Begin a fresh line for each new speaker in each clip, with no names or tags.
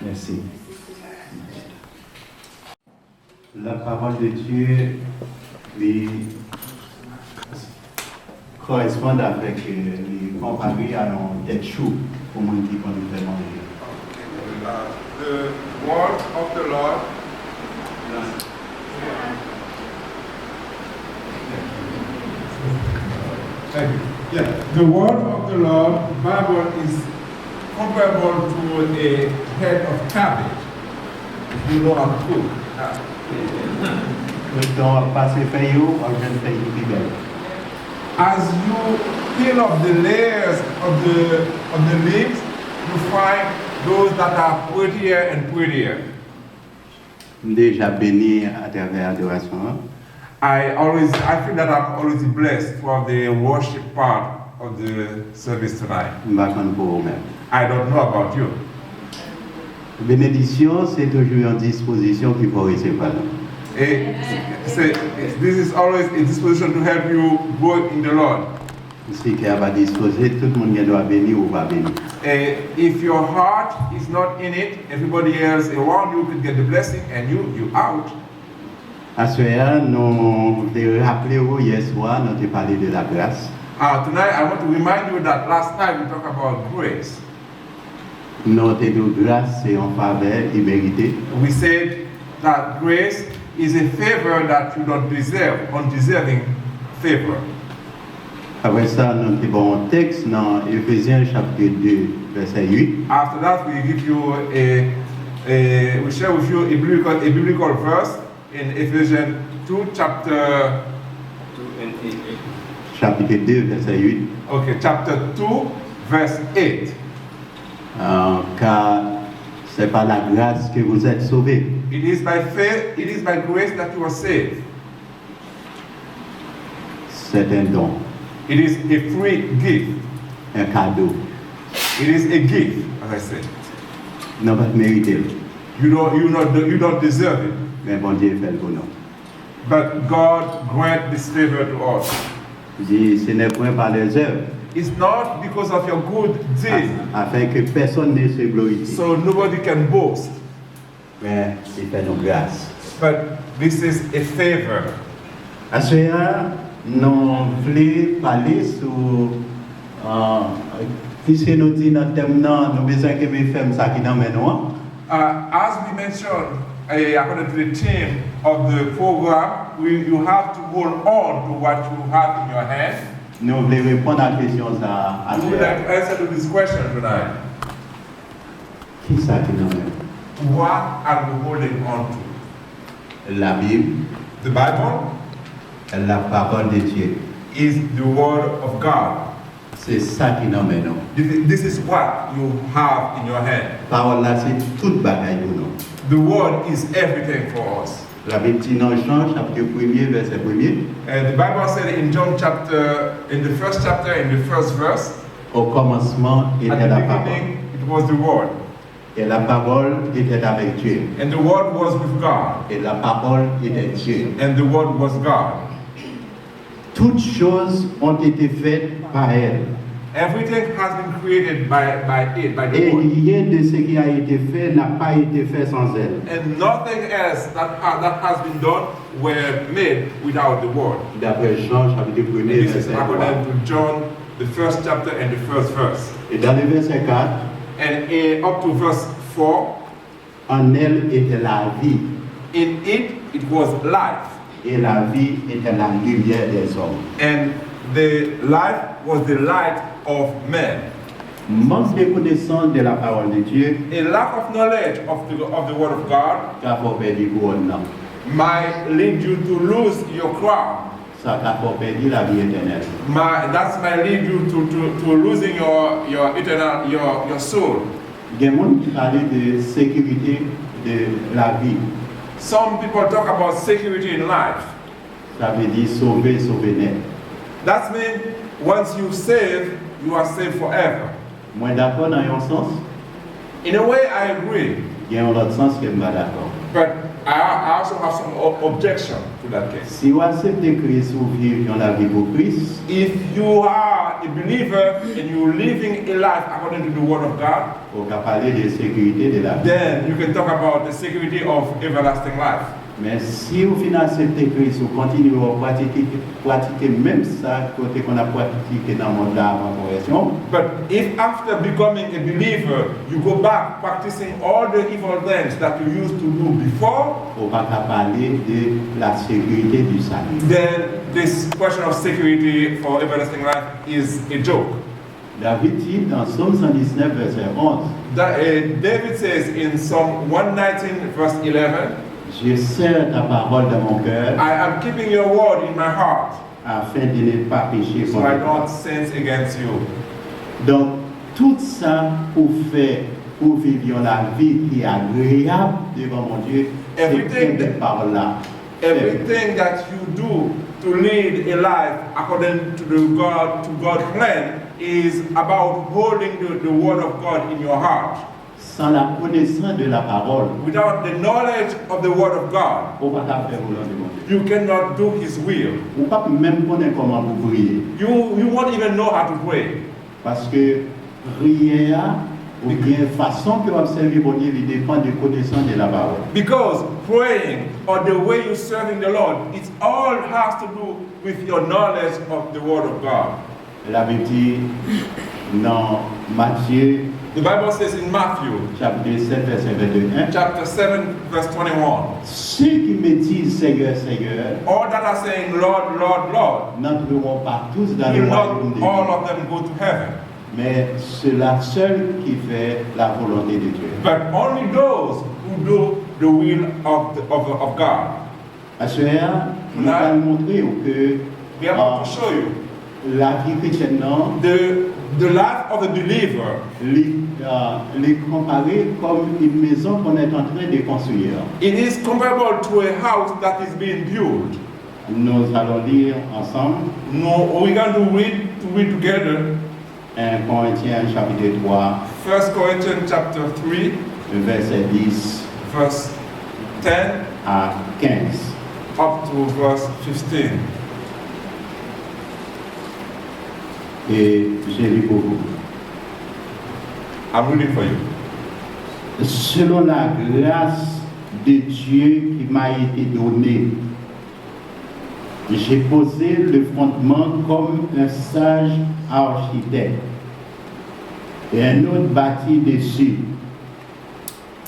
Merci. La parole de Dieu lui correspond avec les comparé à un tête chaud pour moi qui connaît vraiment.
The word of the Lord. Thank you. Yeah, the word of the Lord, Bible is comparable to a head of cabbage. If you know how to cook. As you peel off the layers of the leaves, you find those that are prettier and prettier.
Déjà béni à travers l'adoration.
I feel that I'm always blessed for the worship part of the service tonight. I don't know about you.
Bénédiction, c'est toujours une disposition qu'il faut recevoir.
This is always a disposition to help you grow in the Lord.
Si tu va disposer, tout le monde doit bénir ou pas bénir.
If your heart is not in it, everybody else around you could get the blessing and you out.
À ce moment, nous devons rappeler hier soir, nous avons parlé de la grâce.
Tonight, I want to remind you that last night we talked about grace.
Notre grâce, c'est en faveur imméritée.
We said that grace is a favor that you don't deserve, undeserving favor.
Après ça, nous avons un texte dans Éphésiens chapitre 2, verset 8.
After that, we give you we share with you a biblical verse in Ephesians 2, chapter 2 and 8.
Chapitre 2, verset 8.
Okay, chapter 2, verse 8.
Car c'est par la grâce que vous êtes sauvés.
It is by faith, it is by grace that you are saved.
C'est un don.
It is a free gift.
Un cadeau.
It is a gift, as I said.
Non pas mérité.
You don't deserve it.
Mais bon Dieu fait le pour nous.
But God grant this favor to us.
Ce n'est point par les œuvres.
It's not because of your good deeds.
Afin que personne ne se glorifie.
So nobody can boast.
Mais il fait nos grâces.
But this is a favor.
À ce moment, nous voulons parler sur puisque nous disons dans le thème, nous besoin que mes femmes ça qui dans mes noirs.
As we mentioned, according to the theme of the program, you have to hold on to what you have in your hand.
Nous voulons répondre à la question à
We would like to answer to this question tonight.
Qui ça qui dans mes?
What are we holding on to?
La Bible.
The Bible.
La parole de Dieu.
Is the word of God.
C'est ça qui nous mène.
This is what you have in your hand.
Parole là c'est toute bagaille pour nous.
The word is everything for us.
La Bible dit dans Jean chapitre 1er verset 1er.
And the Bible said in John chapter, in the first chapter, in the first verse.
Au commencement était la parole.
It was the word.
Et la parole était avec Dieu.
And the word was with God.
Et la parole était Dieu.
And the word was God.
Toutes choses ont été faites par elle.
Everything has been created by the
Et
word.
rien de ce qui a été fait n'a pas été fait sans elle.
And nothing else that has been done were made without the word.
D'après Jean chapitre 1er
This is
verset 3.
according to John, the first chapter and the first verse.
Et dans le verset 4,
And up to verse 4,
en elle était la vie.
in it was life.
et la vie était la lumière des hommes.
and the life was the light of men.
Manque de connaissance de la parole de Dieu,
A lack of knowledge of the word of God
qu'a fait perdre couronne,
might lead you to lose your crown.
ça qu'a fait perdre la vie éternelle.
That might lead you to losing your eternal your soul.
Il y a des gens qui parlent de sécurité de la vie.
Some people talk about security in life.
Ça veut dire sauver, sauver net.
That means once you save, you are saved forever.
Moi d'accord dans un sens,
In a way, I agree,
il y a un autre sens que je ne suis pas d'accord.
but I also have some objection to that case.
Si vous acceptez Christ ou vivre dans la vie pour Christ,
If you are a believer and you're living a life according to the Word of God,
on va parler de sécurité de la vie.
then you can talk about the security of everlasting life.
Mais si vous finissez accepter Christ, vous continuez à pratiquer même ça côté qu'on a pratiqué dans le monde avant conversion,
But if after becoming a believer, you go back practicing all the evil things that you used to do before,
on va parler de la sécurité du salut.
then this question of security for everlasting life is a joke.
David dit dans Psaume 119, verset 11,
David says in Psalm 119, verse 11,
je serre ta parole dans mon cœur
I am keeping your word in my heart,
afin de ne pas pécher
so
contre
I
toi.
don't sin against you.
Donc, tout ça pour faire, pour vivre la vie qui est agréable devant mon Dieu, c'est
Everything
cette parole-là.
Everything that you do to lead a life according to God's plan is about holding the word of God in your heart.
Sans la connaissance de la parole,
Without the knowledge of the word of God,
on ne va pas faire volonté de mon Dieu.
you cannot do His will.
On ne peut pas même connaître comment vous priez.
You won't even know how to pray.
Parce que prière, ou bien façon que vous observez mon Dieu, il dépend de connaissance de la parole.
Because praying or the way you're serving the Lord, it all has to do with your knowledge of the word of God.
La Bible dit dans Matthieu,
The Bible says in Matthew
chapitre 7, verset 22,
chapter 7, verse 21,
ceux qui me disent Seigneur, Seigneur,
all that are saying, Lord, Lord, Lord,
n'entreront pas tous dans le
will
royaume
not
de
all
Dieu,
of them go to heaven,
mais ceux-là seuls qui fait la volonté de Dieu.
but only those who do the will of God.
À ce moment, nous allons montrer que
We are about to show you
la vie chrétienne, non,
the life of a believer
les comparer comme une maison qu'on est en train de construire.
It is comparable to a house that is being built.
Nous allons lire ensemble
No, we're going to read together
1 Corinthiens chapitre 3,
1 Corinthians chapter 3,
verset 10
verse 10
à 15.
up to verse 15.
Et j'ai lu pour vous.
I'm reading for you.
Selon la grâce de Dieu qui m'a été donnée, j'ai posé le fondement comme un sage architecte et un autre bâti dessus.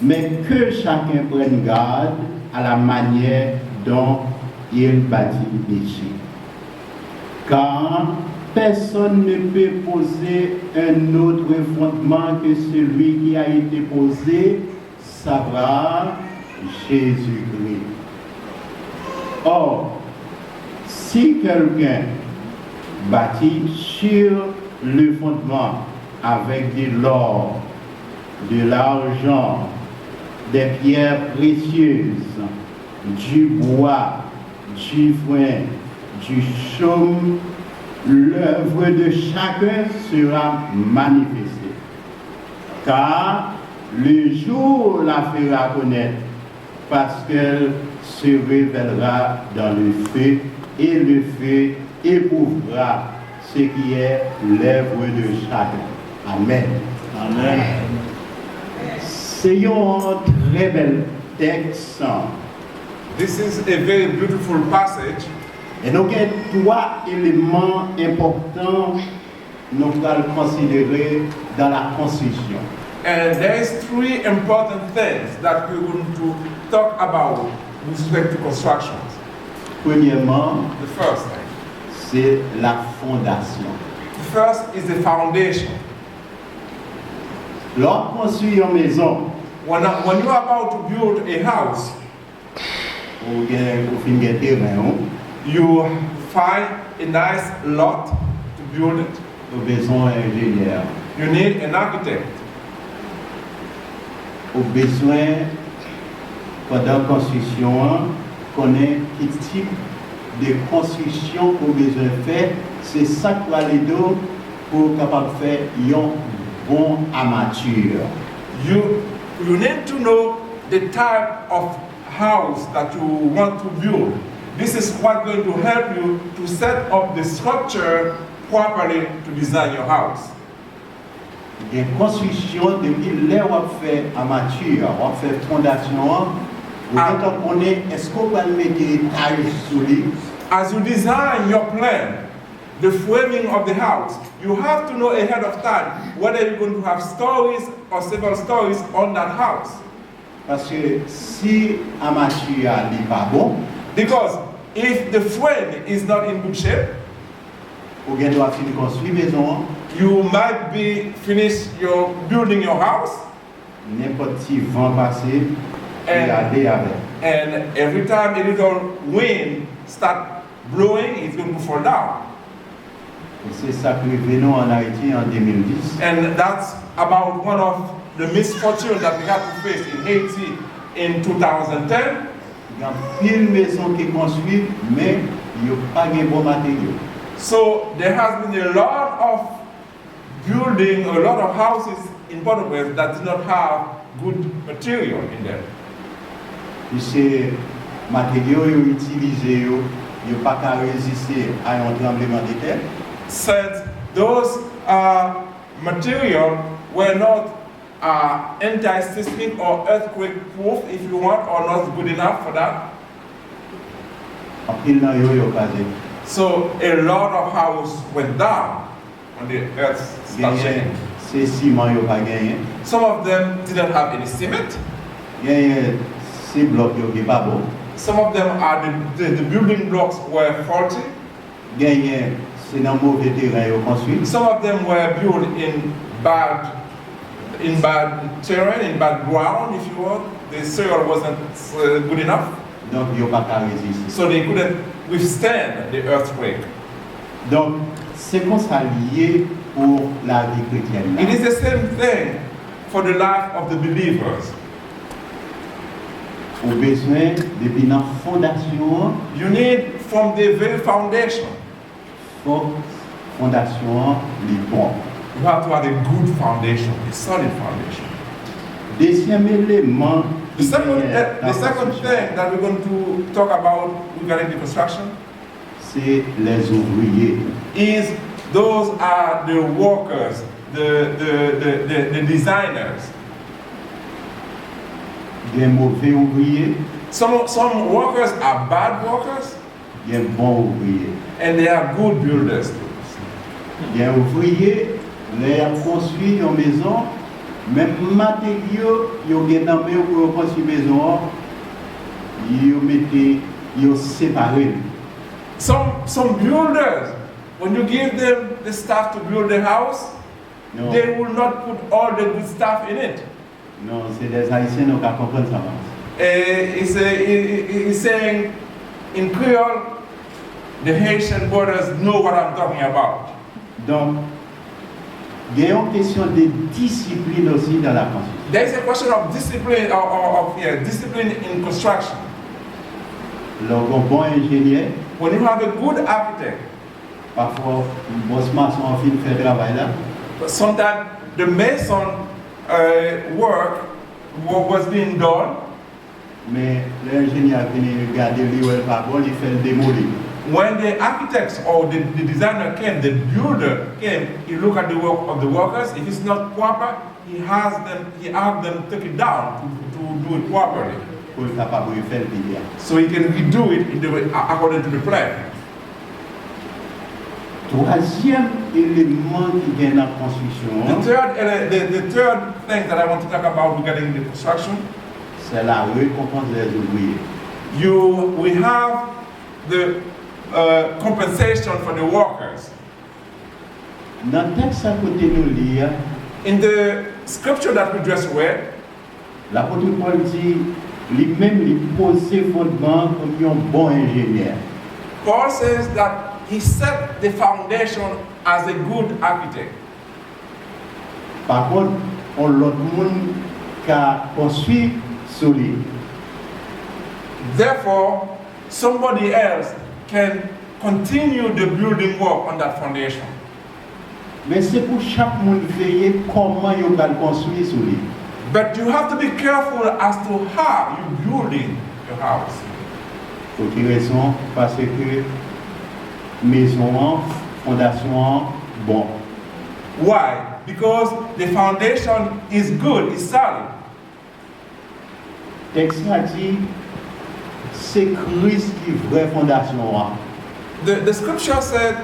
Mais que chacun prenne garde à la manière dont il bâtit dessus. Car personne ne peut poser un autre fondement que celui qui a été posé, savoir Jésus-Christ. Or, si quelqu'un bâtit sur le fondement avec de l'or, de l'argent, des pierres précieuses, du bois, du foin, du chaume, l'œuvre de chacun sera manifestée. Car le jour la fera connaître, parce qu'elle se révélera dans le feu, et le feu éprouvera ce qui est l'œuvre de chacun. Amen. Amen. C'est un très bel texte.
This is a very beautiful passage.
Et nous avons trois éléments importants nous allons considérer dans la construction.
And there is three important things that we want to talk about with respect to constructions.
Premièrement,
The first thing.
c'est la fondation.
The first is the foundation.
Lorsqu'on construit une maison,
When you are about to build a house,
ou fin gen terrain,
you find a nice lot to build it.
ou besoin d'un ingénieur,
You need an architect.
ou besoin pendant la construction, connaître quel type de construction qu'on besoin de faire, c'est ça qu'on va aller pour capable de faire un bon amateur.
You need to know the type of house that you want to build. This is what's going to help you to set up the structure properly to design your house.
Il y a une construction depuis là où on fait amateur, on fait fondation, on est est-ce qu'on va mettre des tailles solides.
As you design your plan, the framing of the house, you have to know ahead of time whether you're going to have stories or several stories on that house.
Parce que si amateur n'est pas bon,
Because if the frame is not in good shape,
ou bien doit finir construire maison,
you might be finished your building your house,
n'importe qui vent passer et aller avec.
and every time a little wind start blowing, it's going to fall down.
Et c'est ça que nous venons en Haïti en 2010.
And that's about one of the misfortunes that we had to face in Haiti in 2010.
Il y a pile maison qui est construite, mais il n'y a pas de bon matériaux.
So there has been a lot of building, a lot of houses in Port-au-Prince that do not have good material in them.
Et ces matériaux utilisés, ils n'ont pas qu'à résister à un tremblement de terre.
Since those material were not anti-seismic or earthquake proof, if you want, or not good enough for that.
En pile dans yo yo casé.
So a lot of houses went down when the earth started
Gagné,
shaking.
c'est ciment yo pas gagné.
Some of them didn't have any cement.
Gagné, c'est bloc yo qui pas bon.
Some of them are the building blocks were faulty.
Gagné, c'est dans mauvais terrain yo construit.
Some of them were built in bad terrain, in bad ground, if you want. The soil wasn't good enough,
Donc yo pas qu'à résister.
so they couldn't withstand the earthquake.
Donc c'est comme ça lié pour la vie chrétienne.
It is the same thing for the life of the believers.
Au besoin depuis la fondation,
You need from the very foundation.
faut fondation les bons.
You have to have a good foundation, a solid foundation.
Deuxième élément,
The second,
qui est dans
the
la
second
construction,
thing that we're going to talk about regarding the construction
c'est les ouvriers.
is those are the workers, the designers.
Il y a mauvais ouvriers,
Some workers are bad workers,
il y a bons ouvriers.
and they are good builders too.
Il y a ouvriers, les construit une maison, même matériaux, ils ont gagné pour construire une maison, ils ont séparé.
Some builders, when you give them the stuff to build the house,
Non,
they will not put all the good stuff in it.
non, c'est des Haïtiens qui comprennent ça.
He's saying in Creole, the Haitian brothers know what I'm talking about.
Donc, il y a une question de discipline aussi dans la construction.
There is a question of discipline, discipline in construction.
Le bon ingénieur,
When you have a good architect,
parfois, le boss maçon en fin fait travail là,
sometimes the mason work was being done.
mais l'ingénieur vient regarder lui où elle pas bon, il fait le démolir.
When the architects or the designer came, the builder came, he looked at the work of the workers. If it's not proper, he asked them take it down to do it properly,
Pour être capable de faire le bien.
so he can redo it in the way, according to the plan.
Troisième élément qui vient dans la construction,
The third thing that I want to talk about regarding the construction,
c'est la récompense des ouvriers.
we have the compensation for the workers.
Dans le texte à côté nous lire,
In the scripture that we just read,
l'apôtre Paul dit lui-même il pose ses fondements comme un bon ingénieur.
Paul says that he set the foundation as a good architect.
Par contre, on l'autre monde qui a construit solide.
Therefore, somebody else can continue the building work on that foundation.
Mais c'est pour chaque monde veiller comment il va construire solide.
But you have to be careful as to how you're building your house.
Pour quelle raison? Parce que maison, fondation, bon.
Why? Because the foundation is good, is solid.
Texte a dit, c'est Christ qui est vraie fondation.
The scripture said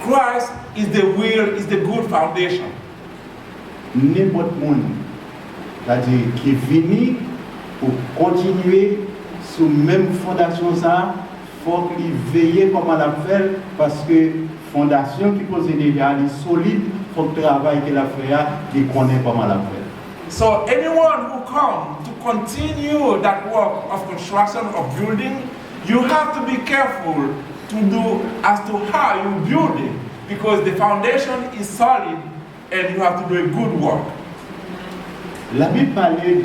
Christ is the real, is the good foundation.
N'importe monde, c'est-à-dire qui vient pour continuer sous même fondation ça, faut qu'il veille comment la faire parce que fondation qui pose déjà est solide, faut que le travail qu'il a fait, il connaît comment la faire.
So anyone who comes to continue that work of construction of building, you have to be careful to do as to how you build it, because the foundation is solid and you have to do a good work.
La Bible parlait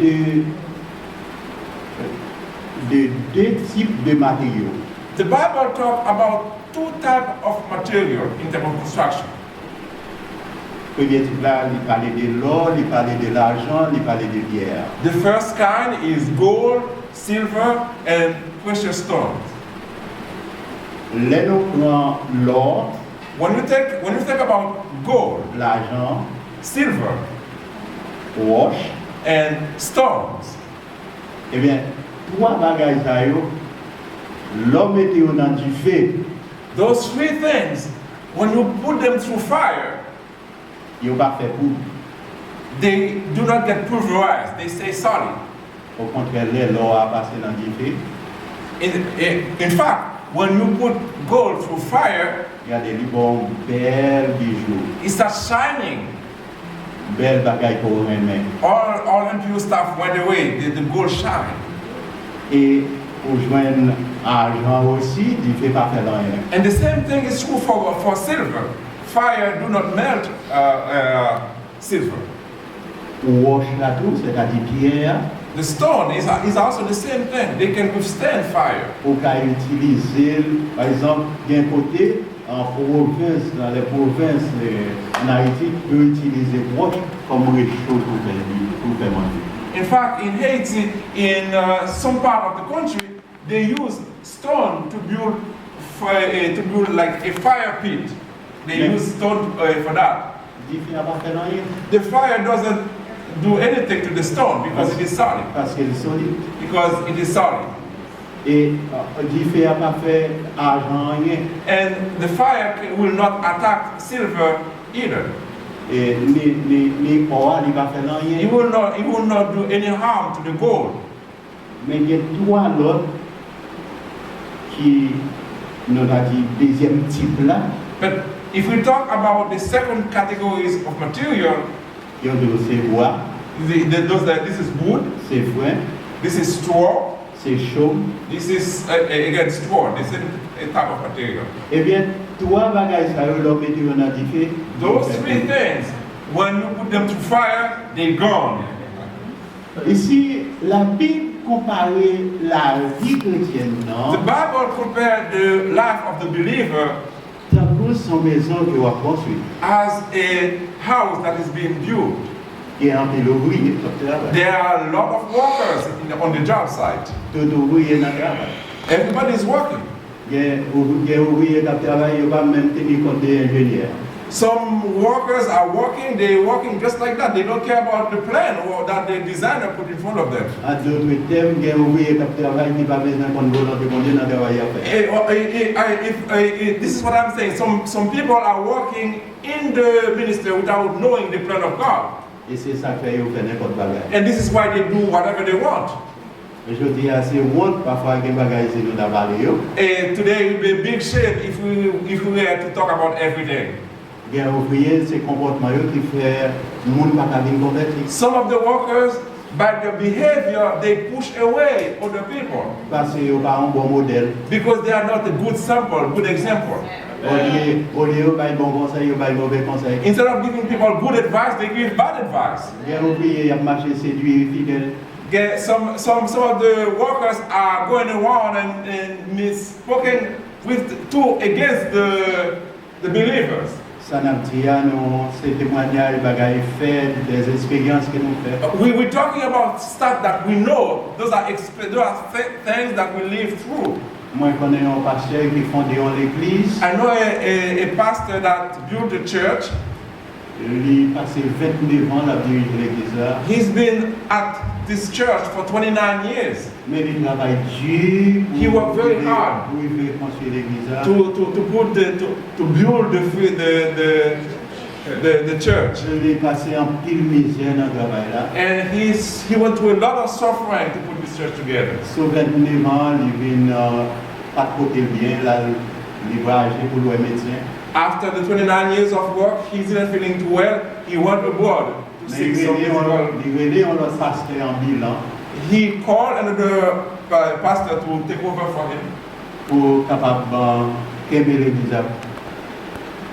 de deux types de matériaux.
The Bible talks about two types of material in terms of construction.
Le premier type là, il parlait de l'or, il parlait de l'argent, il parlait de pierre.
The first kind is gold, silver, and precious stones.
Là, nous prenons l'or,
When you think about gold,
l'argent,
silver,
roche,
and stones,
eh bien, trois bagages ça yo, l'homme était dans du feu,
those three things, when you put them through fire,
il n'a pas fait pour.
they do not get pulverized, they stay solid.
Au contraire, l'or a passé dans du feu.
In fact, when you put gold through fire,
Regardez, les bons belles bijoux,
it starts shining.
belles bagages pour aimer.
All impure stuff went away, the gold shine.
Et pour joindre argent aussi, il ne fait pas faire rien.
And the same thing is true for silver. Fire do not melt silver.
Roche là tout, c'est-à-dire pierre,
The stone is also the same thing. They can withstand fire.
pour qu'à utiliser, par exemple, d'un côté, en province, dans les provinces en Haïti, peut utiliser roche comme réchaud pour faire manger.
In fact, in Haiti, in some part of the country, they use stone to build like a fire pit. They
Yeah.
use stone for that.
Il ne fait pas faire rien
The fire doesn't do anything to the stone because it is solid.
parce qu'il est solide.
Because it is solid.
Et il ne fait pas faire argent rien.
And the fire will not attack silver either.
Et ni or, il ne va faire
It
rien.
will not do any harm to the gold.
Mais il y a trois autres qui, nous a dit, deuxième type là,
But if we talk about the second categories of material,
qui ont de c'est bois,
this is wood,
c'est foin,
this is straw,
c'est chaud.
this is again straw. This is a type of material.
Eh bien, trois bagages, ça l'homme était on a dit fait.
Those three things, when you put them to fire, they're gone.
Ici, la Bible comparait la vie chrétienne,
The
non?
Bible compared the life of the believer
Tant que son maison qui va construire,
as a house that is being built.
qui est en pile ouvrier, tout travail.
There are a lot of workers on the job site.
Tout ouvrier dans le travail.
Everybody is working.
Il y a ouvrier qui travaille, il va même tenir compte des ingénieurs.
Some workers are working, they're working just like that. They don't care about the plan or that the designer put in front of them.
En d'autres termes, il y a ouvrier qui travaille, qui va besoin de volonté pour Dieu dans le travail à faire.
This is what I'm saying. Some people are working in the ministry without knowing the plan of God.
Et c'est ça qui fait qu'ils font n'importe quoi.
And this is why they do whatever they want.
Je dis assez honte parfois qu'il y a des bagages nous avons parlé.
And today it would be a big shame if we were to talk about everything.
Il y a ouvrier ces comportements qui fait le monde pas venir convertir.
Some of the workers, by their behavior, they push away other people
Parce qu'ils n'ont pas un bon modèle.
because they are not a good sample, good example.
Au lieu de pas un bon conseil, ils pas un mauvais conseil.
Instead of giving people good advice, they give bad advice.
Il y a ouvrier qui a marché séduit fidèle.
Some of the workers are going around and misspoken against the believers.
Ça n'a pas nous, ces témoignages, bagages faits, des expériences que nous faisons.
We're talking about stuff that we know. Those are things that we live through.
Moi, je connais un pasteur qui fondé l'église.
I know a pastor that built a church.
Il a passé 29 ans à diriger l'église là.
He's been at this church for 29 years.
Mais il travaille dur.
He worked very hard
pour construire l'église là.
to build the church.
Il est passé en pile misère dans le travail là.
And he went through a lot of suffering to put this church together.
Sur 29 ans, il vient pas de côté bien, là, il va agir pour le médecin.
After the 29 years of work, he isn't feeling too well. He went abroad to seek some physical.
Il on le pasteur en bilan
He called another pastor to take over for him
pour capable qu'aimer l'église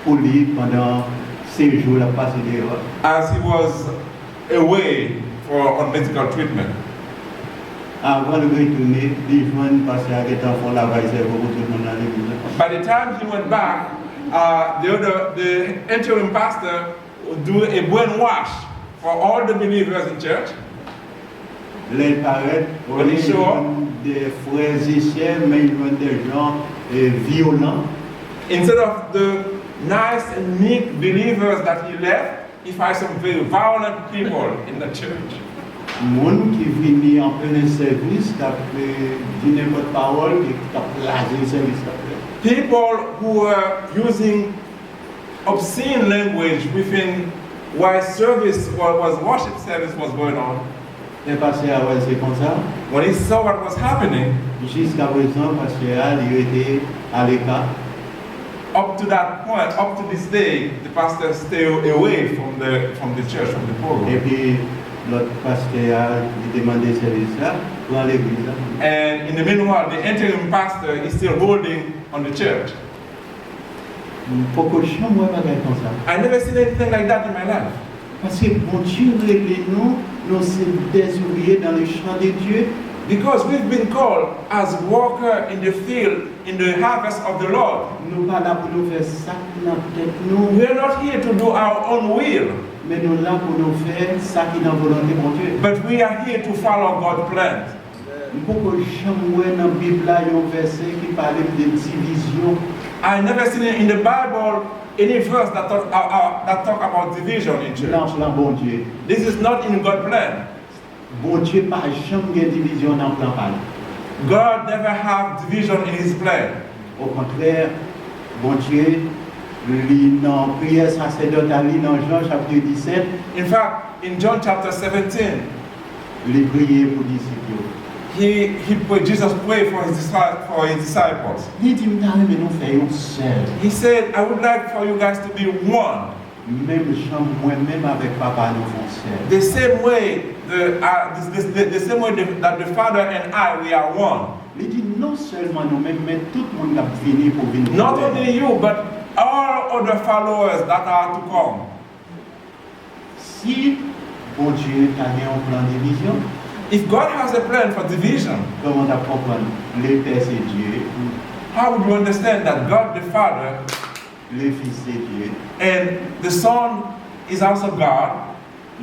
pour lui pendant 6 jours, la passé dehors.
as he was away on medical treatment.
Avant de retourner, les jeunes pasteur qui étaient en fond là-bas, ils pour tout le monde dans l'église.
By the time he went back, the interim pastor would do a brainwash for all the believers in church.
Les paraît, on est des frères et sœurs, mais ils ont des gens violents.
Instead of the nice and meek believers that he left, he finds some very violent people in the church.
Monde qui vient en plein service, qui a dit n'importe parole, qui a placé le service.
People who were using obscene language within while worship service was going on.
Et pasteur c'est comme ça.
When he saw what was happening,
Jusqu'à présent, pasteur il était à l'écart.
up to that point, up to this day, the pastor stayed away from the church, from the
Et
program.
puis l'autre pasteur il demandait service là pour l'église.
And in the meanwhile, the interim pastor is still holding on the church.
Pourquoi je moi pas comme ça?
I never seen anything like that in my life.
Parce que bon Dieu réglé nous sommes des ouvriers dans le champ de Dieu.
Because we've been called as worker in the field, in the harvest of the Lord.
Nous pas là pour nous faire ça dans tête nous,
We are not here to do our own will,
mais nous là pour nous faire ça qui est dans la volonté de Dieu.
but we are here to follow God's plan.
Pourquoi jamais dans la Bible là il y a un verset qui parle de division?
I never seen in the Bible any verse that talk about division in church.
Non, c'est bon Dieu.
This is not in God's plan.
Bon Dieu pas jamais de division dans le plan par.
God never have division in His plan.
Au contraire, bon Dieu, lui dans la prière sacerdotale dans Jean chapitre 17,
In fact, in John chapter 17,
il priait pour les disciples.
Jesus prayed for his disciples.
Il dit, mais nous faisons seul.
He said, I would like for you guys to be one.
Même chambre, moi-même avec papa, nous faisons seul.
The same way, the same way that the Father and I, we are one.
Il dit, non seulement nous-mêmes, mais tout le monde a fini pour venir.
Not only you, but all other followers that are to come.
Si bon Dieu a un plan de division,
If God has a plan for division,
comment on comprendre le Père c'est Dieu,
how would you understand that God the Father
le Fils c'est Dieu,
and the Son is also God,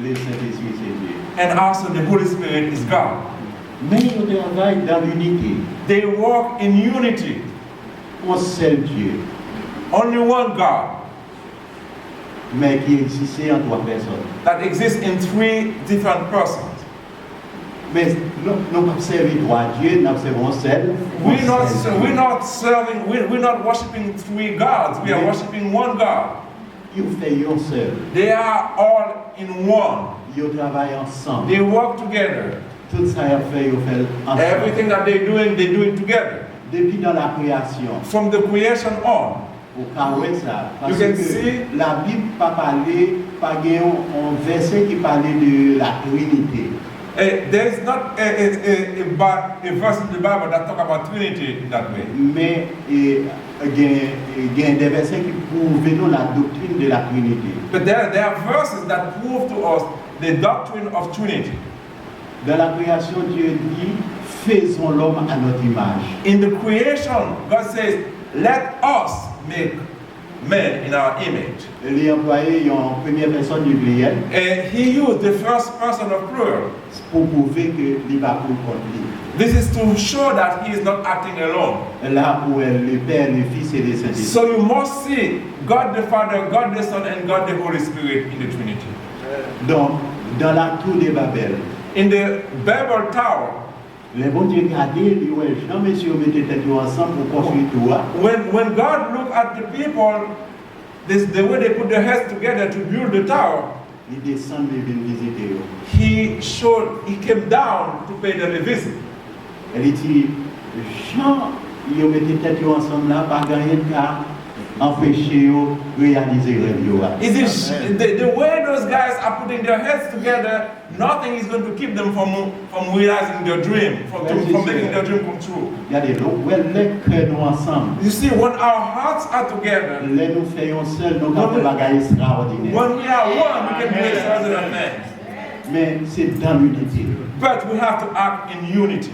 le Saint-Esprit c'est Dieu.
and also the Holy Spirit is God?
Mais ils travaillent dans l'unité.
They walk in unity.
Un seul Dieu,
Only one God
mais qui existait en trois personnes.
that exists in three different persons.
Mais nous ne servons pas Dieu, nous servons seul.
We're not worshiping three gods. We are worshiping one God.
Ils font seul.
They are all in one.
Ils travaillent ensemble.
They work together.
Tout ça a fait, ils fait ensemble.
Everything that they do it together.
Depuis dans la création,
From the creation on.
au carré ça, parce
You can
que
see-
la Bible pas parlé, pas gagné un verset qui parlait de la Trinité.
There is not a verse in the Bible that talk about Trinity in that way.
Mais il y a des versets qui prouvent nous la doctrine de la Trinité.
But there are verses that prove to us the doctrine of Trinity.
Dans la création, Dieu dit, faisons l'homme à notre image.
In the creation, God says, let us make men in our image.
Les employés en première personne du pluriel
And he used the first person of plural.
pour prouver que il va pour contre lui.
This is to show that he is not acting alone.
Là où est le Père, le Fils et le Saint-Esprit.
So you must see God the Father, God the Son, and God the Holy Spirit in the Trinity.
Donc, dans la tour de Babel,
In the Babel Tower,
les bons dieux regardaient, ils ouais, jamais si on mettait tête ensemble pour construire tout.
when God looked at the people, the way they put their heads together to build the tower,
Ils descendent et viennent visiter.
he came down to pay them a visit.
Elle dit, Jean, ils mettaient tête ensemble là, pas gagner de cas, empêcher de réaliser le rêve.
Is it the way those guys are putting their heads together, nothing is going to keep them from realizing their dream, from making their dream come true.
Regardez, donc, les cœurs nous ensemble.
You see, when our hearts are together,
Les nous faisons seuls, nous avons des bagages extraordinaires.
when we are one, we can do extraordinary things.
Mais c'est dans l'unité.
But we have to act in unity.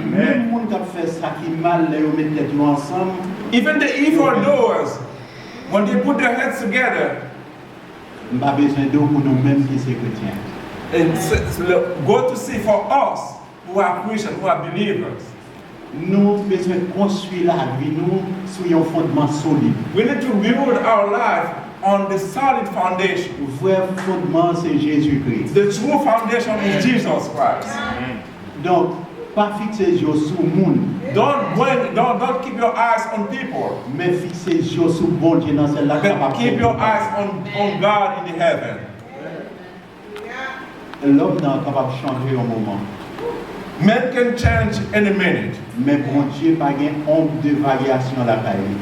Même les gens qui fait ça qui mal, ils mettent tête ensemble.
Even the evildoers, when they put their heads together,
Nous n'avons pas besoin d'eux pour nous-mêmes qui sommes chrétiens.
go to see for us who are Christians, who are believers.
Nous avons besoin de construire la vie nous sur un fondement solide.
We need to build our life on the solid foundation.
Le vrai fondement, c'est Jésus-Christ.
The true foundation is Jesus Christ.
Donc, pas fixer les yeux sur le monde,
Don't keep your eyes on people,
mais fixer les yeux sur le bon Dieu dans celle-là.
but keep your eyes on God in the heaven.
L'homme n'est capable de changer au moment.
Men can change any minute,
Mais bon Dieu, pas de honte de variation à la taille.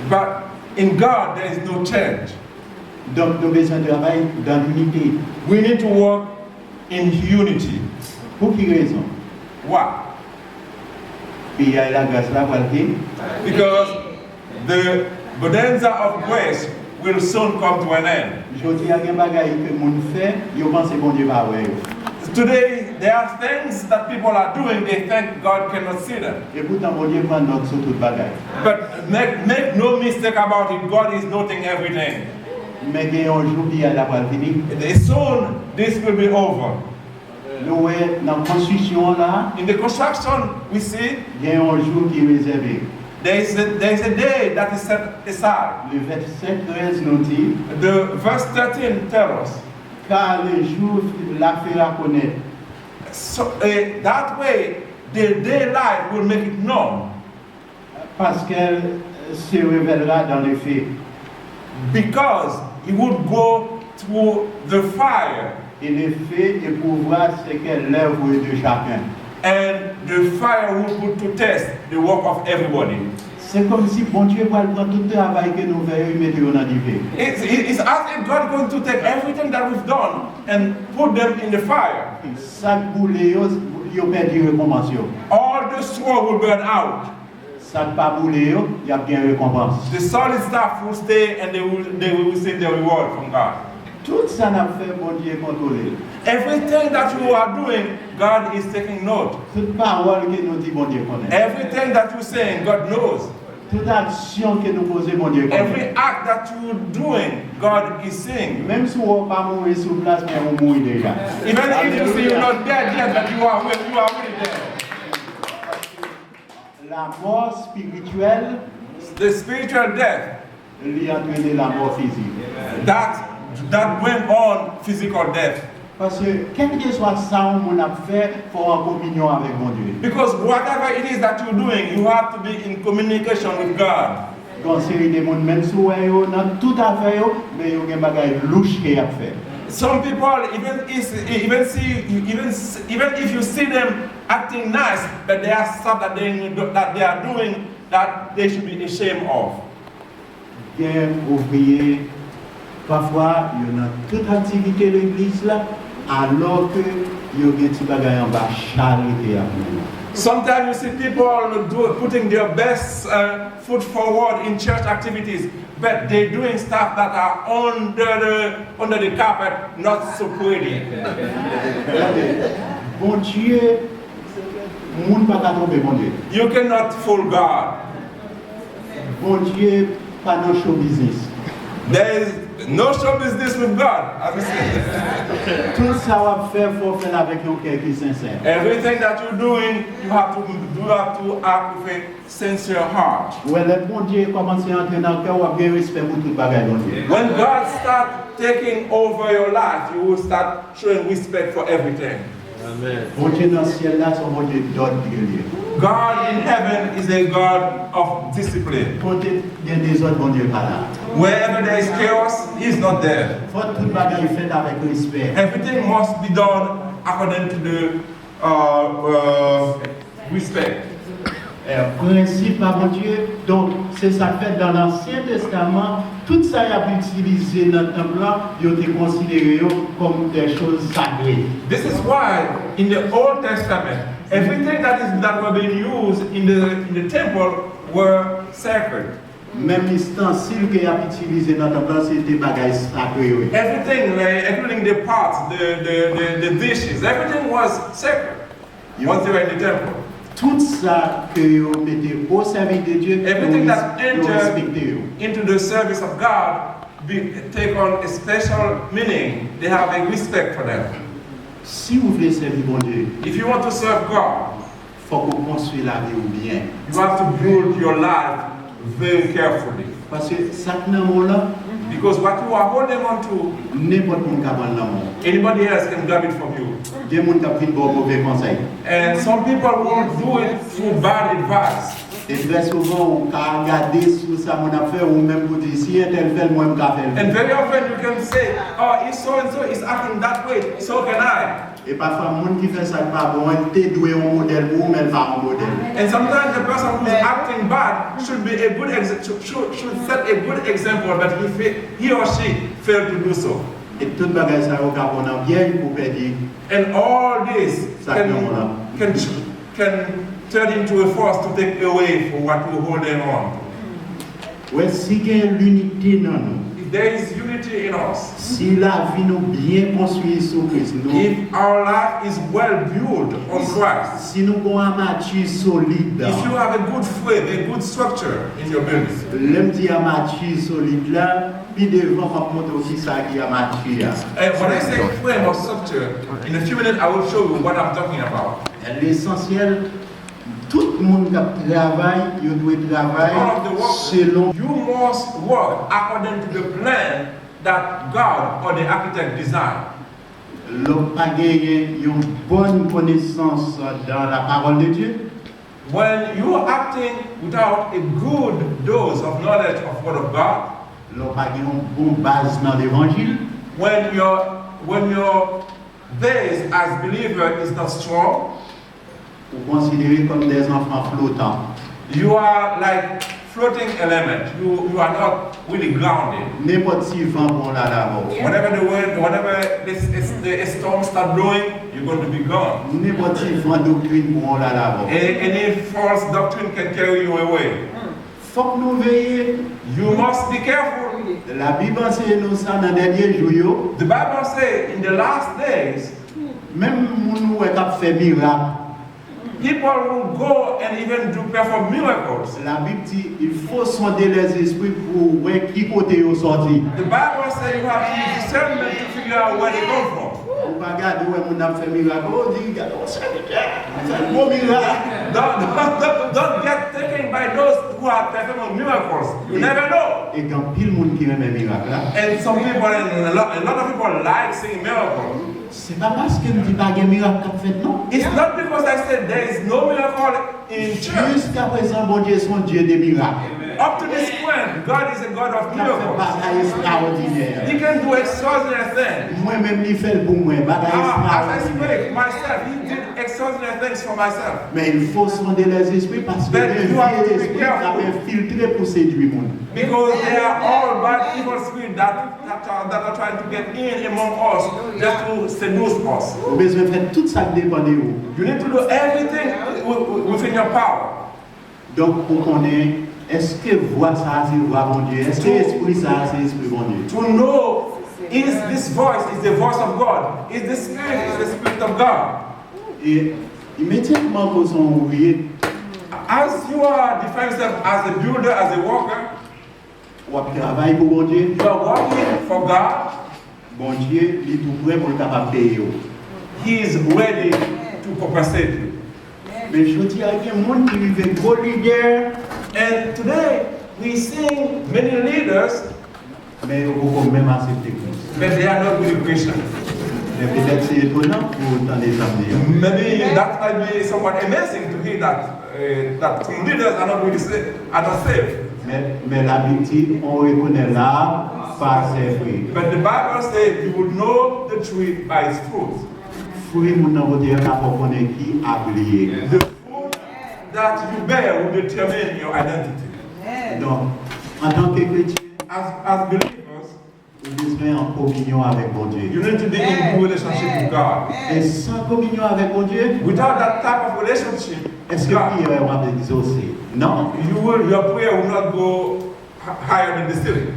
but in God there is no change.
Donc, nous avons besoin de travailler dans l'unité.
We need to work in unity.
Pour quelle raison?
Why?
Puis il y a la grâce là, voilà.
Because the bonanza of grace will soon come to an end.
Je dis à des bagailles que les gens font, ils pensent que bon Dieu va voir.
Today, there are things that people are doing, they think God cannot see them.
Et pourtant, bon Dieu prend note sur toute bagaille.
But make no mistake about it, God is noting everything.
Mais il y a un jour qui est là pour finir.
Soon, this will be over.
Nous voyons dans la construction là,
In the construction, we see
il y a un jour qui est réservé.
there is a day that is set aside.
Le verset 13 nous dit,
The verse 13 tells us,
car le jour la fera connaître.
so, that way, the daylight will make it known.
Parce qu'elle se révélera dans les faits.
Because he would go through the fire,
Et les faits éprouvera ce qu'est l'œuvre de chacun.
and the fire will put to test the work of everybody.
C'est comme si bon Dieu va prendre tout le travail que nous faisons et mettre dans le feu.
It's as if God is going to take everything that we've done and put them in the fire.
Chaque boulé, il a perdu récompense.
All the straw will burn out.
Chaque pas boulé, il y a bien récompense.
The solid stuff will stay and they will receive their reward from God.
Tout ça n'a fait bon Dieu contrôler.
Everything that you are doing, God is taking note.
Toute parole que nous dit bon Dieu connaît.
Everything that you're saying, God knows.
Toute action que nous posons bon Dieu
Every
connaît.
act that you're doing, God is seeing.
Même si on ne va pas mourir sur place, mais on mourit déjà.
Even if you see you're not dead yet, but you are really dead.
La mort spirituelle
The spiritual death,
lui a entraîné la mort physique.
that went on physical death.
Parce que quel que soit ça qu'on a fait, il faut en communion avec mon Dieu.
Because whatever it is that you're doing, you have to be in communication with God.
Quand c'est des gens même sous eux, dans tout affaire, mais il y a des bagages louches qu'il a fait.
Some people, even if you see them acting nice, but there are stuff that they are doing that they should be ashamed of.
Bien ouvrier, parfois, il y a toute activité de l'église là, alors que il y a des petits bagages en bas, charité à nous.
Sometimes you see people putting their best foot forward in church activities, but they're doing stuff that are under the carpet, not so pretty.
Bon Dieu, monde pas tromper bon Dieu.
You cannot fool God.
Bon Dieu, pas dans show business.
There is no show business with God, as we say.
Tout ça va faire, faut faire avec un cœur qui est sincère.
Everything that you're doing, you have to act with a sincere heart.
Ouais, le bon Dieu commence à entrer dans le cœur, on va bien respect pour tout bagage bon Dieu.
When God starts taking over your life, you will start showing respect for everything.
Amen.
Bon Dieu dans le ciel là, son bon Dieu d'ordre régulier.
God in heaven is a God of discipline.
Quand il y a des autres, bon Dieu pas là.
Wherever there is chaos, He's not there.
Faut tout bagage fait avec respect.
Everything must be done according to the respect.
Principe à mon Dieu, donc c'est ça fait dans l'Ancien Testament, tout ça y a pu utiliser dans le temple là, il a été considéré comme des choses sacrées.
This is why in the Old Testament, everything that were being used in the temple were sacred.
Même l'ustensile qu'il a utilisé dans le temple là, c'était des bagages sacrés.
Everything, including the pots, the dishes, everything was sacred once they were in the temple.
Tout ça que vous mettez au service de Dieu,
Everything that
vous respectez.
into the service of God take on a special meaning. They have a respect for them.
Si vous voulez servir mon Dieu,
If you want to serve God,
il faut qu'on construise la vie ou bien.
you have to build your life very carefully.
Parce que ça que nous là,
Because what you are holding on to,
n'importe qui peut prendre l'amour.
anybody else can grab it from you.
Il y a des gens qui ont bon mauvais conseil.
And some people will do it through bad advice.
Et très souvent, on peut regarder sur ça mon affaire ou même pour dire si un tel fait, moi je vais
And
faire.
very often you can say, oh, if so and so is acting that way, so can I.
Et parfois, les gens qui font ça pas bon, ils sont doués un modèle pour mais pas un modèle.
And sometimes the person who's acting bad should be a good should set a good example, but he or she failed to do so.
Et tout bagage ça au cap on a bien pour perdre.
And all this can turn into a force to take away from what we're holding on.
Ouais, si il y a l'unité dans nous,
If there is unity in us,
si la vie nous bien construite sur Christ, nous,
if our life is well built on Christ,
si nous avons un mature solide,
if you have a good faith, a good structure in your business,
l'aime dit un mature solide là, puis devant on montre aussi ça qui a mature.
and when I say frame or structure, in a few minutes I will show you what I'm talking about.
L'essentiel, tout le monde qui travaille, il doit travailler
All of the work,
selon.
you must work according to the plan that God or the architect designed.
L'homme pas gagné une bonne connaissance dans la parole de Dieu.
When you are acting without a good dose of knowledge of Word of God,
L'homme pas gagné une bonne base dans l'évangile.
when your base as believer is not strong,
Ou considéré comme des enfants flottants.
you are like floating element. You are not really grounded.
N'importe si vent bon là d'abord.
Whenever the storm start blowing, you're going to be gone.
N'importe si vent doctrine bon là d'abord.
Any false doctrine can carry you away.
Faut que nous veillions.
You must be careful.
La Bible enseigne nous ça dans les derniers jours.
The Bible says in the last days,
Même nous qui fait miracle.
people will go and even perform miracles.
La Bible dit il faut sonder les esprits pour voir qui côté ils sorti.
The Bible says you have to use discernment to figure out where they come from.
On va regarder où on a fait miracle. On dit regarde, on sait un bon miracle.
Don't get taken by those who are performing miracles. You never know.
Et quand pile monde qui aime un miracle là,
And some people, a lot of people like seeing miracles.
c'est pas parce que nous dit pas un miracle qu'a fait non.
It's not because I said there is no miracle in church.
Jusqu'à présent, bon Dieu, son Dieu des miracles.
Up to this point, God is a God of
Il a fait
miracles.
bagaille extraordinaire.
He can do extraordinary things.
Moi-même, il fait pour moi, bagaille
As I
extraordinaire.
speak, myself, He did extraordinary things for myself.
Mais il faut sonder les esprits parce que
But
les
you have to be
esprits qui
careful.
avaient filtré pour séduire le monde.
Because they are all bad evil spirits that are trying to get in among us just to seduce us.
Vous avez besoin de faire tout ça qui dépend de vous.
You need to do everything within your power.
Donc, pour qu'on ait, est-ce que voix ça, c'est voix mon Dieu? Est-ce que esprit ça, c'est esprit mon Dieu?
To know is this voice is the voice of God. Is the spirit of God.
Et immédiatement qu'on sont ouvriers,
As you are defining yourself as a builder, as a worker,
on travaille pour mon Dieu.
you are working for God.
Bon Dieu, il est tout prêt pour le capable de payer.
He is ready to compensate you.
Mais je dis à des gens qui vivent gros leaders,
And today we see many leaders,
mais ils vont même accepter Christ.
but they are not really Christians.
Mais peut-être c'est étonnant pour autant des samedis.
Maybe that might be somewhat amazing to hear that some leaders are not really are not saved.
Mais la victime, on reconnaît là par ses fruits.
But the Bible says you will know the tree by its fruit.
Fruits, mon nom dire qu'à reconnaître qui a brillé.
The fruit that you bear will determine your identity.
Donc, en tant que chrétien,
As believers,
vous êtes en communion avec mon Dieu.
you need to be in good relationship with God.
Et sans communion avec mon Dieu,
Without that type of relationship,
est-ce que
God,
prière va exaucer? Non.
your prayer will not go higher than the ceiling.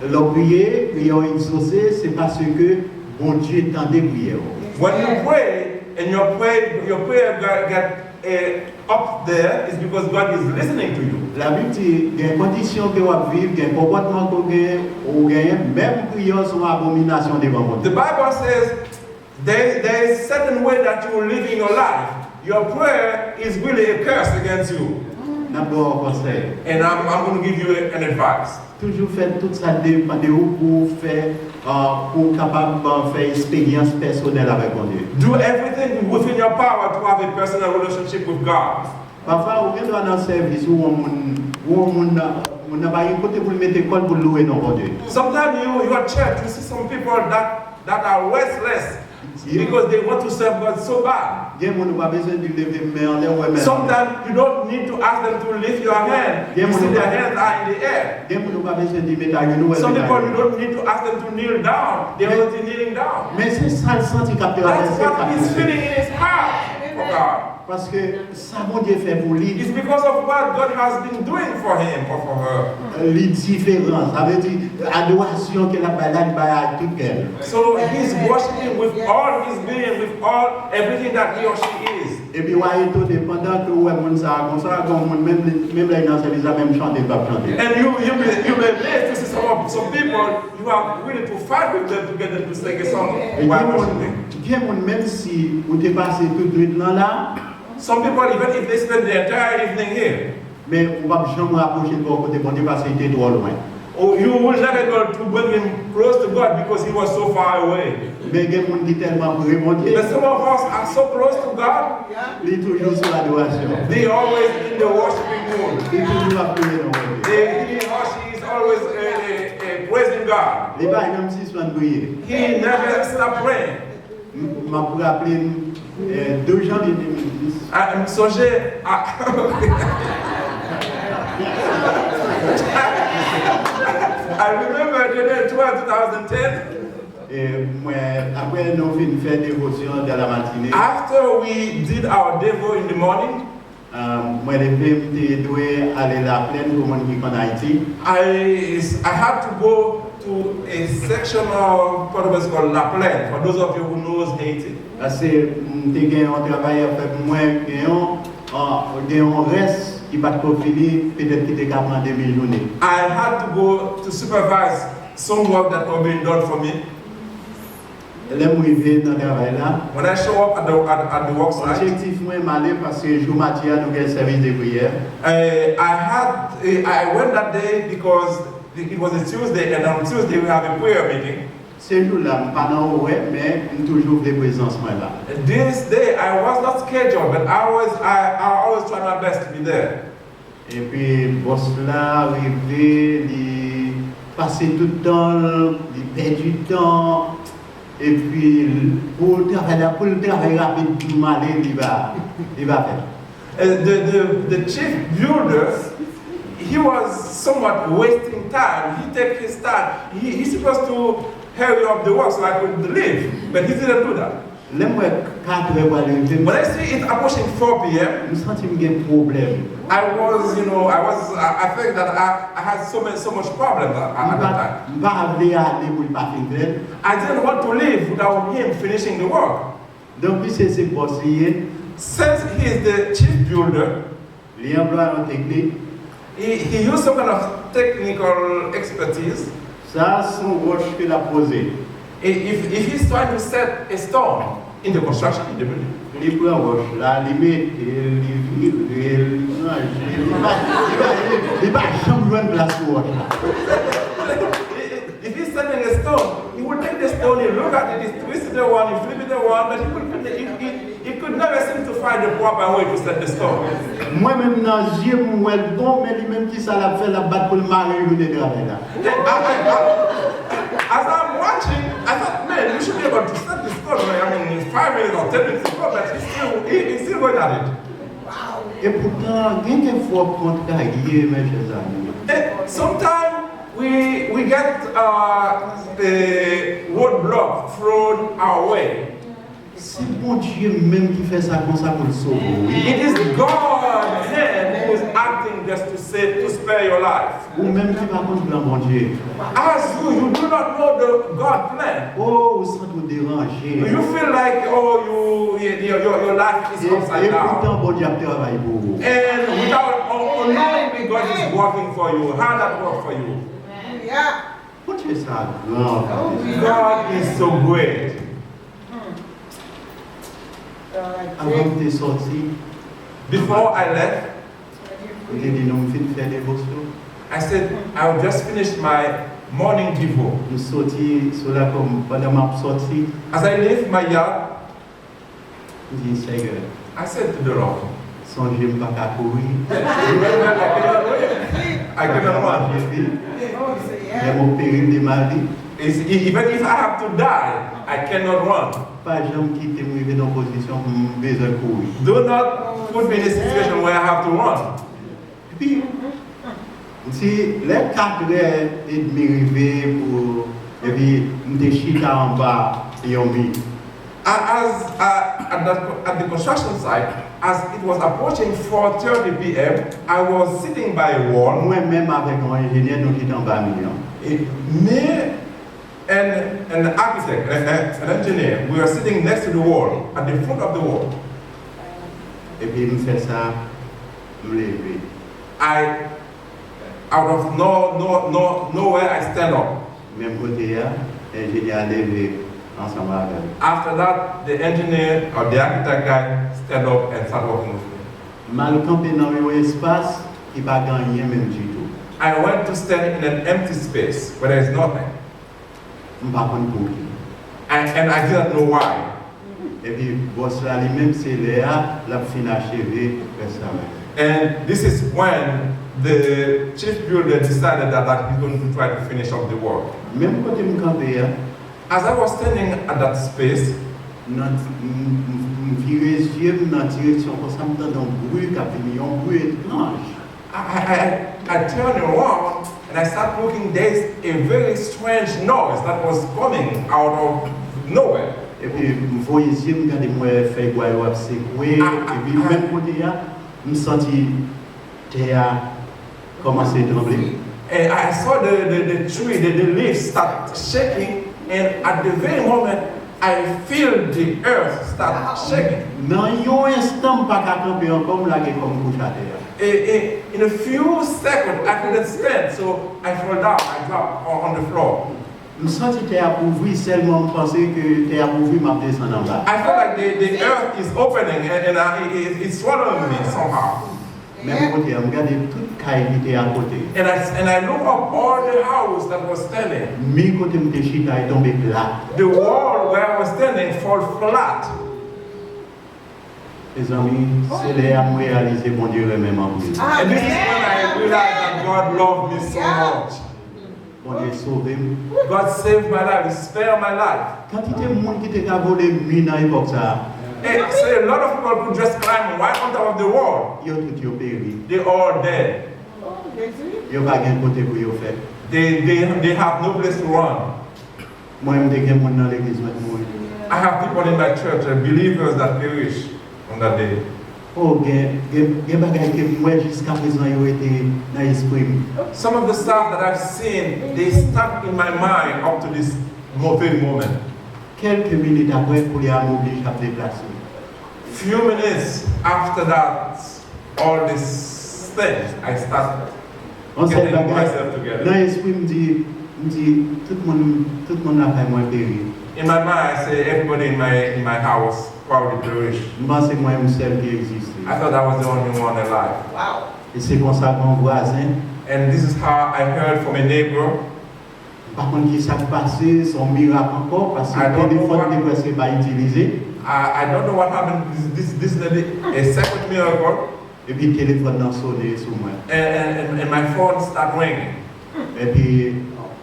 La prière exaucée, c'est parce que mon Dieu tendait prière.
When you pray and your prayer get up there, is because God is listening to you.
La Bible dit, il y a des conditions que vous vivez, il y a un comportement que vous avez, même prière sont abomination devant mon
The
Dieu.
Bible says there is certain way that you will live in your life. Your prayer is really a curse against you.
D'abord, conseil.
And I'm going to give you an advice.
Toujours faire tout ça dépend de vous pour faire, pour capable de faire expérience personnelle avec mon Dieu.
Do everything within your power to have a personal relationship with God.
Parfois, on est dans un service où on n'a pas un côté pour mettre l'école pour louer non mon Dieu.
Sometimes your church, you see some people that are restless because they want to serve God so bad.
Il y a des gens qui n'ont pas besoin de lever mais en l'air ouais mais.
Sometimes you don't need to ask them to lift your hand. You see their hands are in the air.
Il y a des gens qui n'ont pas besoin de mettre à genoux.
Some people you don't need to ask them to kneel down. They're already kneeling down.
Mais c'est ça le senti capté.
That's what he's feeling in his heart for God.
Parce que ça mon Dieu fait pour lui.
It's because of what God has been doing for him or for her.
Les différences, ça veut dire adoration que la balade à tout cœur.
So he's worshiping with all his being, with all everything that he or she is.
Et puis ouais, tout dépendant que ouais mon ça comme ça comme même là dans service même chanter pas chanter.
And you may live to see some people you are willing to fight with them to get them to sing a song while worshiping.
Même si vous t'es passé toute nuit là.
Some people, even if they spend the entire evening here,
mais on va jamais rapprocher de côté bon Dieu parce qu'il était trop loin.
or you will never go to bring him close to God because he was so far away.
Mais il y a des gens qui tellement pour remonter.
But some of us are so close to God,
Il est toujours sur l'adoration.
they are always in the worshiping mood.
Il est toujours à prier dans le
He or she is always praising God.
Les bails même si souvent prier.
He never stopped praying.
M'a pour appeler 2 gens de 2010.
Songez à... I remember the day 2010.
Et moi, après nous avons fait dévotion dans la matinée.
After we did our devo in the morning,
moi les femmes doivent aller la plaine pour mon qui en Haïti.
I had to go to a section of what was called La Plaine, for those of you who knows Haiti.
Parce que on travaille avec moi un reste qui va pas fini peut-être qui était capable de mes journées.
I had to go to supervise some work that was being done for me.
Là moi arrivé dans travail là.
When I show up at the work site,
Objectif moi m'aller parce que jour matin nous avons service de prière.
I went that day because it was a Tuesday, and on Tuesday we have a prayer meeting.
Ce jour-là, pas non ouais, mais toujours de présence moi là.
This day I was not scheduled, but I always try my best to be there.
Et puis, boss là, arrivé, il passait tout le temps, il perd du temps. Et puis, pour le travail rapide, il va faire.
The chief builder, he was somewhat wasting time. He take his time. He's supposed to hurry up the work so I could leave, but he didn't do that. When I see it approaching 4 p.m., I think that I had so much problems at that time. I didn't want to leave without him finishing the work. Since he is the chief builder, he used some kind of technical expertise. If he's trying to set a stone in the construction, in the building, if he's setting a stone, he will take the stone, he look at it, he twist the one, he flip it the one, but he could never seem to find the proper way to set the stone.
Moi-même, j'aime bon, mais lui-même qui ça l'a fait la battre pour le mari de travail là.
As I'm watching, I thought, man, you should be able to set the stone. I mean, 5 minutes or 10 minutes ago, but he's still going at it.
Et pourtant, quelquefois, contrarié, mes chers amis.
Sometimes we get the roadblock thrown our way.
C'est bon Dieu même qui fait ça comme ça pour le sauver.
It is God's hand who is acting just to spare your life.
Ou même qui va contre plan bon Dieu.
As you do not know the God plan.
Oh, vous sentez dérangé.
You feel like your life is upside down.
Et pourtant bon Dieu travaille pour vous.
And without knowing God is working for you, how that work for you?
Yeah.
What is that? No.
God is so great.
Avant de sortir,
before I left, I said I would just finish my morning devo. As I left my yard, I said to the Lord, I cannot run. Even if I have to die, I cannot run. Do not put me in a situation where I have to run.
Si les 4h30 arrivées pour et puis me chita en bas et on mit.
At the construction site, as it was approaching 4:30 p.m., I was sitting by a wall.
Moi-même avec un ingénieur nous qui en bas million.
Me and an architect, an engineer, we were sitting next to the wall, at the foot of the wall.
Et puis me fait ça, me lever.
Out of nowhere, I stand up.
Même côté là, l'ingénieur levé ensemble avec.
After that, the engineer or the architect guy stand up and start working with me.
Mal campé dans un espace qui pas gagné même du tout.
I went to stand in an empty space where there is nothing. And I didn't know why.
Et puis boss là lui-même c'est là la fin achevé
and this is when the chief builder decided that he's going to try to finish up the work.
Même quand me campé
as I was standing at that space, I turned around and I started looking. There's a very strange noise that was coming out of nowhere.
Et puis, je regardais moi faire quoi secouer et puis même côté là, me senti terre commencer à trembler.
And I saw the tree, the leaves start shaking, and at the very moment I feel the earth start shaking.
Dans un instant, pas qu'à camper encore, là comme couche à terre.
In a few seconds, I couldn't stand, so I fell down. I dropped on the floor.
Je sens que terre appauvrie seulement penser que terre appauvrie m'a descendu en bas.
I felt like the earth is opening and it's swallowing me somehow.
Même côté, je regardais toute caille qui était à côté.
And I looked up all the house that was standing.
Mi côté me chita est tombé plat.
The wall where I was standing fell flat.
Mes amis, c'est là où réaliser mon Dieu même en plus.
And this is when I realized that God loved me so much.
Mon Dieu sauvé.
God saved my life, He spared my life.
Quantité de monde qui t'a volé mine dans l'époque ça.
Hey, so a lot of people could just climb right on top of the wall.
Yo tout yo péri.
They're all dead.
Yo pas gain côté pour yo faire.
They have no place to run.
Moi me des monde dans l'église moi.
I have people in my church, believers that perish on that day.
Oh, gen bagay que moi jusqu'à présent yo été dans l'esprit.
Some of the stuff that I've seen, they stuck in my mind up to this very moment.
Quelques minutes après pour les m'oblige à déplacer.
Few minutes after that, all these things, I started
On sait
getting
bagay.
myself together.
Dans l'esprit me dit tout le monde a fait moi péri.
In my mind, I say everybody in my house probably perished.
Moi c'est moi seul qui existe.
I thought I was the only one alive.
Et c'est comme ça mon voisin.
And this is how I heard from a neighbor.
Par contre, qui s'est passé, son miracle encore, parce que le téléphone n'est presque pas utilisé.
I don't know what happened. This is a second miracle.
Et puis le téléphone a sonné sur moi.
And my phone started ringing.
Et puis,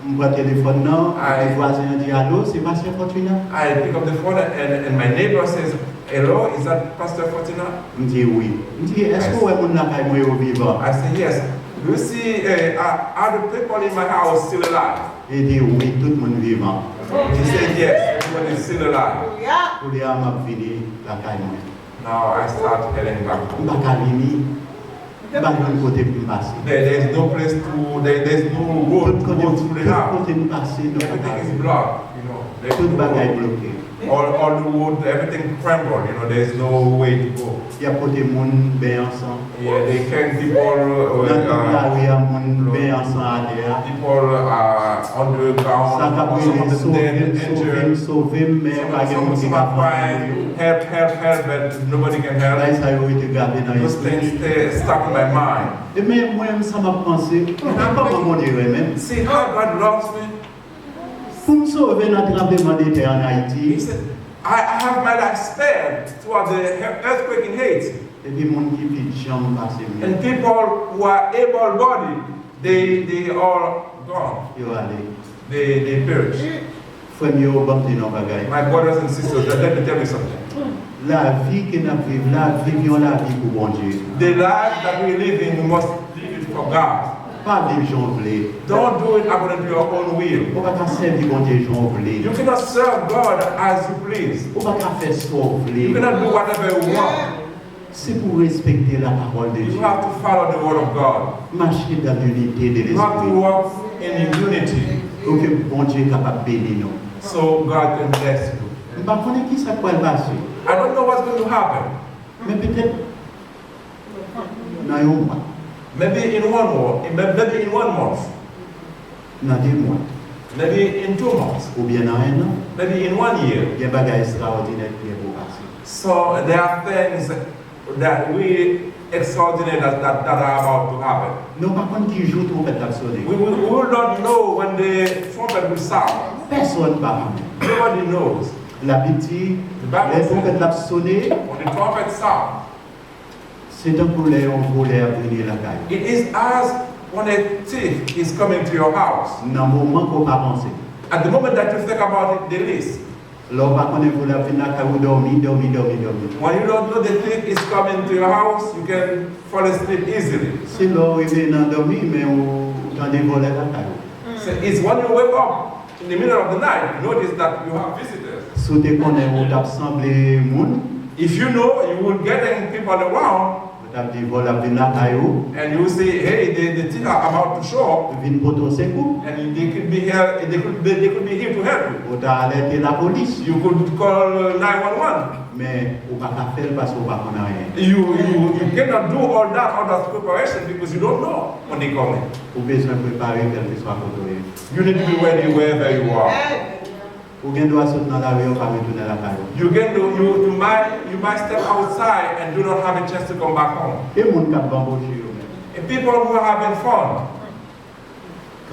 je prends le téléphone, le voisin dit allô, c'est Pasteur Fortuna?
I pick up the phone and my neighbor says, hello, is that Pastor Fortuna?
Je dis oui. Je dis, est-ce que vous avez un appareil vivant?
I say, yes. Do you see, are the people in my house still alive?
Il dit oui, tout le monde vivant.
He said, yes, everyone is still alive.
Pour les âmes à finir la caille.
Now I start heading back
Je ne
home.
vais pas venir. Je ne vais pas côté pour passer.
There's no place to, there's no road to go through the house.
Côté pour passer,
Everything is blocked, you know. There's
tout
no
bagaille
road.
bloqué.
All the wood, everything crumbled, you know, there's no way to go.
Il y a côté monde bien ensemble.
Yeah, they can people,
Dans toute la rue, il y a monde bien ensemble à l'air.
people underground,
Ça va
some of them dead and
sauver,
injured.
sauver, mais pas de monde qui
Some
va
are
faire.
crying, help, but nobody can
Là,
help.
ça a été gardé dans
Those things
l'esprit.
stay stuck in my mind.
Et même moi, ça m'a pensé, comment mon Dieu même.
See how God loves me?
Pour me sauver dans le tremblement de terre en
He
Haïti,
said, I have my life spared throughout the earthquake in Haiti.
et puis mon qui vit jamais passé.
And people who are able-bodied, they all gone.
Yo allez.
They perish.
Frère mieux au bon de nos bagailles.
My brothers and sisters, let me tell you something.
La vie que nous vivons, la vivions la vie pour bon Dieu.
The life that we live in, we must live it for God.
Pas des gens voulés.
Don't do it according to your own will.
On va pas servir bon Dieu gens voulés.
You cannot serve God as you please.
On va pas faire ce qu'on
You
voulait.
cannot do whatever you want.
C'est pour respecter la parole de
You
Dieu.
have to follow the word of God.
Marcher dans l'unité de
You have to
l'esprit.
walk in unity
Pour que bon Dieu est capable de bénir nous.
so God can bless you.
Je ne sais pas qui ça peut passer.
I don't know what's going to happen.
Mais peut-être dans un mois,
Maybe in 1 month, maybe in 1 month,
dans 2 mois,
maybe in 2 months,
ou bien dans 1 an,
maybe in 1 year.
il y a des choses extraordinaires qui vont passer.
So there are things that we extraordinary that are about to happen.
Nous, par contre, qui joue trompette à sonner.
We will not know when the trumpet will sound.
Personne ne parle.
Nobody knows.
La petite,
The Bible
les
says
trompettes à sonner,
when the trumpet sounds,
c'est un poulet, on voulait venir la caille.
it is as when a thief is coming to your house.
Dans le moment qu'on va penser.
At the moment that you think about it, the least.
Là, par contre, vous l'avez venir la caille, vous dormir.
When you don't know the thief is coming to your house, you can fall asleep easily.
C'est là où il est dans dormir, mais vous entendez voler la caille.
So it's when you wake up in the middle of the night, you notice that you have visitors.
Si vous connaissez, vous assemblé monde,
If you know, you will get people around
vous avez dit voler la caille,
and you say, hey, the thief are about to show up,
vous venez pour ton secours,
and they could be here. They could be here to help you.
vous avez alerté la police.
You could call 911.
Mais vous ne pouvez pas faire parce que vous ne connaissez rien.
You cannot do all that preparation because you don't know when they come in.
Vous avez besoin de préparer quel que soit votre vie.
You need to be ready wherever you are.
Vous avez droit sauter dans la rue, vous ne pouvez pas retourner à la caille.
You might step outside and do not have a chance to come back home.
Et les gens qui ont embauché,
And people who are having fun,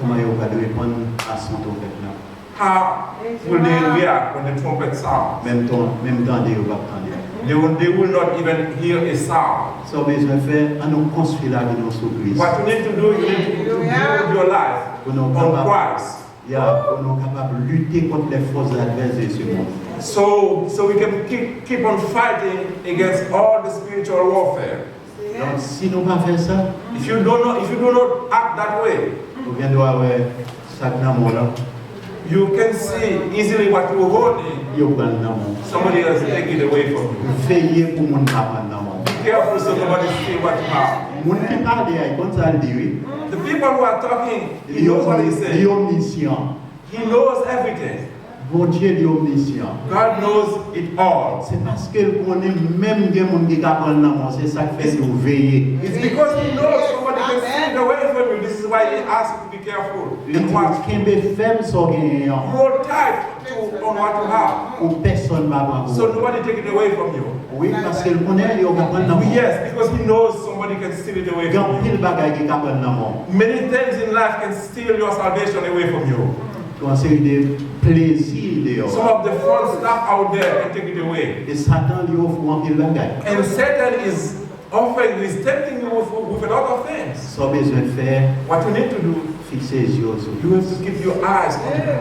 comment ils vont répondre à son trompette là?
how will they react when the trumpet sounds?
Même temps, ils ne vont pas attendre.
They will not even hear a sound.
Ça besoin faire à nous construire la vie dans sous Christ.
What you need to do, you need to build your life on Christ.
Pour nous capables de lutter contre les forces adverses de ce monde.
So we can keep on fighting against all the spiritual warfare.
Donc si nous pas faire ça,
if you do not act that way,
nous viendrons avoir ça dans mon là.
You can see easily what you're holding. Somebody else take it away from you.
Veillez pour mon pas dans mon.
Be careful so nobody see what you have.
Mon qui parle de comme ça dit.
The people who are talking, he knows what he's saying.
Omniscient.
He knows everything.
Bon Dieu est omniscient.
God knows it all.
C'est parce qu'il connaît même des gens qui apprennent dans mon, c'est ça qui fait nous veiller.
It's because he knows somebody can see it away from you. This is why he asks you to be careful. And watch. Hold tight on what you have. So nobody take it away from you.
Oui, parce qu'il connaît, il apprend.
Yes, because he knows somebody can steal it away from you. Many things in life can steal your salvation away from you. Some of the fun stuff out there can take it away. And Satan is tempting you with a lot of things. What you need to do, you have to keep your eyes on him.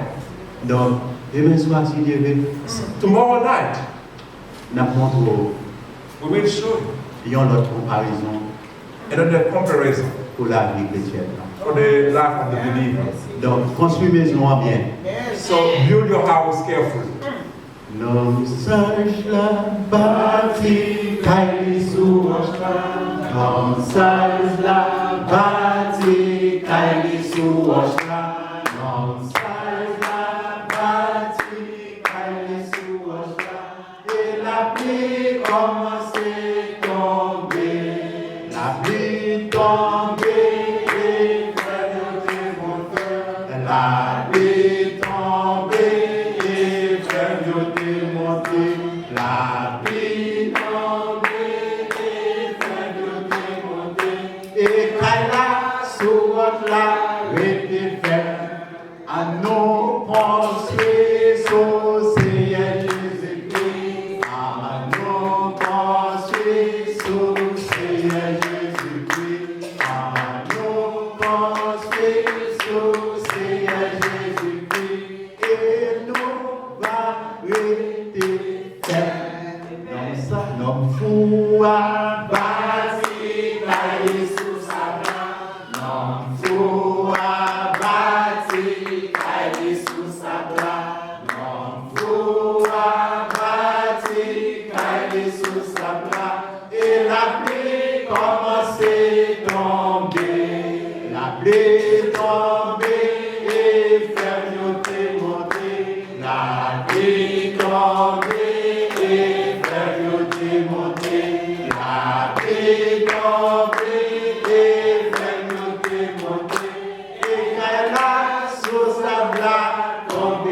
Donc, demain soir, si Dieu veut,
tomorrow night,
we
will show
you notre comparaison
another comparison
pour la vie chrétienne.
For the life of the believer.
Donc, construis maison bien.
So build your house carefully.
L'homme sage la bâtie, caille sous roche-là. L'homme sage la bâtie, caille sous roche-là. L'homme sage la bâtie, caille sous roche-là. Et la pluie commence à tomber. La pluie tombe et fait monter. La pluie tombe et fait monter. La pluie tombe et fait monter. Et quand la sourate la rétifère, à nous penser au Seigneur Jésus-Christ. À nous penser au Seigneur Jésus-Christ. À nous penser au Seigneur Jésus-Christ. Et nous va rester dans ça, notre foi bâtie par Jésus sa bras. Notre foi bâtie par Jésus sa bras. Notre foi bâtie par Jésus sa bras. Et la pluie commence à tomber. La pluie tombe et fait monter. La pluie tombe et fait monter. La pluie tombe et fait monter. Et quand la sauce à blanc tombe,